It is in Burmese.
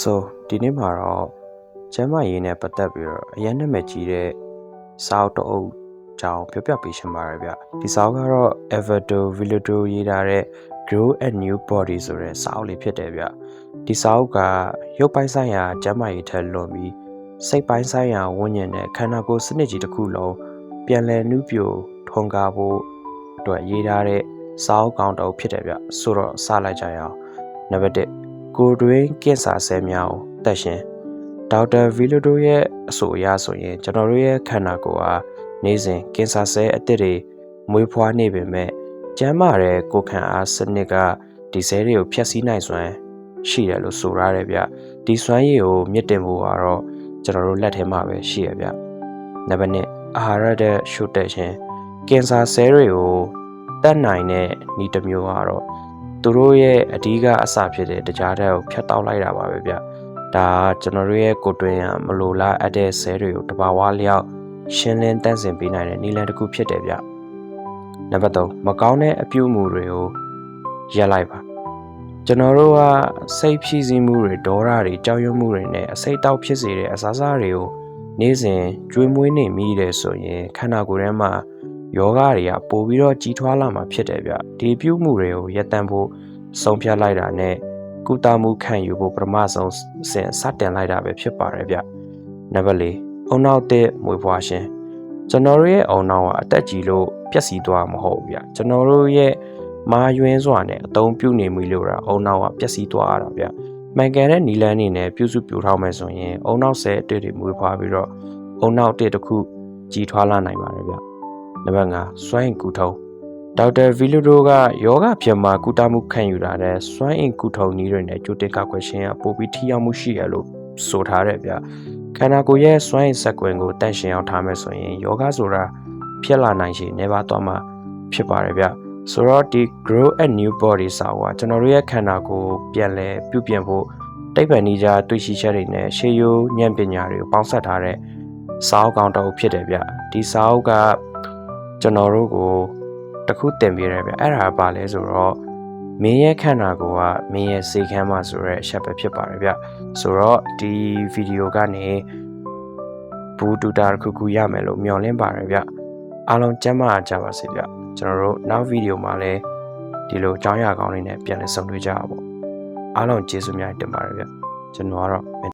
So ဒီနေ့မှာတော့ကျမ်းမာရေးနဲ့ပတ်သက်ပြီးတော့အရင်နာမည်ကြီးတဲ့စာအုပ်တစ်အုပ်ကြောင်းပြောပြပေးချင်ပါတယ်ဗျဒီစာအုပ်ကတော့ Alberto Villoldo ရေးထားတဲ့ Grow a New Body ဆိုတဲ့စာအုပ်လေးဖြစ်တယ်ဗျဒီစာအုပ်ကရုပ်ပိုင်းဆိုင်ရာကျမ်းမာရေးထက်လွန်ပြီးစိတ်ပိုင်းဆိုင်ရာဝိညာဉ်နဲ့ခန္ဓာကိုယ်စနစ်ကြီးတစ်ခုလုံးပြန်လည်နှူးပြိုထွန်းကားဖို့အတွက်ရေးထားတဲ့စာအုပ်ကောင်းတစ်အုပ်ဖြစ်တယ်ဗျဆိုတော့စလိုက်ကြရအောင်နံပါတ်1ကိုတွင်းကင်ဆာဆဲများကိုတက်ရှင်ဒေါက်တာဗီလိုဒိုရဲ့အဆိုအရဆိုရင်ကျွန်တော်တို့ရဲ့ခန္ဓာကိုယ်ဟာနေ့စဉ်ကင်ဆာဆဲအသစ်တွေမွေးဖွားနေပေမဲ့ကျန်းမာတဲ့ကိုယ်ခံအားစနစ်ကဒီဆဲတွေကိုဖျက်ဆီးနိုင်စွမ်းရှိတယ်လို့ဆိုရတယ်ဗျဒီစွမ်းရည်ကိုမြင့်တင်ဖို့ကတော့ကျွန်တော်တို့လက်ထဲမှာပဲရှိရဗျနံပါတ်2အာဟာရတဲ့ရှုတက်ခြင်းကင်ဆာဆဲတွေကိုတတ်နိုင်တဲ့ဤတစ်မျိုးကတော့သူတို့ရဲ့အဓိကအစဖြစ်တဲ့တကြားတဲ့ကိုဖျက်တောက်လိုက်တာပါပဲဗျဒါကျွန်တော်တို့ရဲ့ကိုယ်တွင်းရမလိုလားအပ်တဲ့ဆဲတွေကိုတဘာဝလျောက်ရှင်းလင်းတန့်စင်ပေးနိုင်တဲ့နည်းလမ်းတစ်ခုဖြစ်တယ်ဗျနံပါတ်3မကောင်းတဲ့အပြုအမူတွေကိုရပ်လိုက်ပါကျွန်တော်တို့ကစိတ်ဖြည့်ဆည်းမှုတွေဒေါသတွေကြောက်ရွံ့မှုတွေနဲ့အစိတ်တောက်ဖြစ်စေတဲ့အစားအစာတွေကိုနေ့စဉ်ကျွေးမွေးနေမိတယ်ဆိုရင်ခန္ဓာကိုယ်ထဲမှာယောဂတွေကပိုပြီးတော့ကြီးထွားလာမှာဖြစ်တယ်ဗျဒီပြုမှုတွေကိုရပ်တန့်ဖို့ဆုံးဖြတ်လိုက်တာနဲ့ကုသမှုခံယူဖို့ပထမဆုံးစတင်လိုက်တာပဲဖြစ်ပါတယ်ဗျနံပါတ်4အုံနောက်တဲ့မွေးဖွားခြင်းကျွန်တော်တို့ရဲ့အုံနောက်ကအသက်ကြီးလို့ပျက်စီးသွားမှာမဟုတ်ဘူးဗျကျွန်တော်တို့ရဲ့မာယွင်းစွာနဲ့အသုံးပြုနေမိလို့တာအုံနောက်ကပျက်စီးသွားရတာဗျမှန်ကန်တဲ့နီလန်းနေနဲ့ပြုစုပြိုထောင်မယ်ဆိုရင်အုံနောက်ဆဲအတွေ့တွေမွေးဖွားပြီးတော့အုံနောက်တစ်ခုကြီးထွားလာနိုင်ပါတယ်ဗျနံပါတ်5စွမ်းအင်ကူထုံဒေါက်တာဗီလိုဒိုကယောဂဖြစ်မှာကုသမှုခံယူတာတဲ့စွမ်းအင်ကူထုံနည်းတွေနဲ့ကြိုတင်ကာကွယ်ခြင်းကပိုပြီးထိရောက်မှုရှိရလို့ဆိုထားတယ်ဗျခန္ဓာကိုယ်ရဲ့စွမ်းအင်စက်ကွင်းကိုတန့်ရှင်းအောင်ထားမယ်ဆိုရင်ယောဂဆိုတာဖြစ်လာနိုင်ခြေနေပါတော့မှာဖြစ်ပါတယ်ဗျဆိုတော့ဒီ Grow a New Body စာအုပ်ကကျွန်တော်တို့ရဲ့ခန္ဓာကိုယ်ပြန်လဲပြုပြင်ဖို့တိတ်ပံနည်းကြတွေ့ရှိချက်တွေနဲ့ရှေးရိုးဉာဏ်ပညာတွေကိုပေါင်းစပ်ထားတဲ့စာအုပ်ကောင်းတစ်အုပ်ဖြစ်တယ်ဗျဒီစာအုပ်ကကျွန်တော်တို့ကိုတခုတင်ပေးရတယ်ဗျအဲ့ဒါပါလဲဆိုတော့မင်းရဲ့ခန္ဓာကိုယ်ကမင်းရဲ့စိတ်ခမ်းမှာဆိုတဲ့အချက်ပဲဖြစ်ပါတယ်ဗျဆိုတော့ဒီဗီဒီယိုကနေဘူးတူတာတစ်ခုရမယ်လို့မျှော်လင့်ပါတယ်ဗျအားလုံးကျန်းမာကြပါစေဗျကျွန်တော်တို့နောက်ဗီဒီယိုမှာလည်းဒီလိုအကြောင်းအရာကောင်းတွေနဲ့ပြန်လည်ဆုံတွေ့ကြပါပေါ့အားလုံးကျေးဇူးများတင်ပါတယ်ဗျကျွန်တော်ကတော့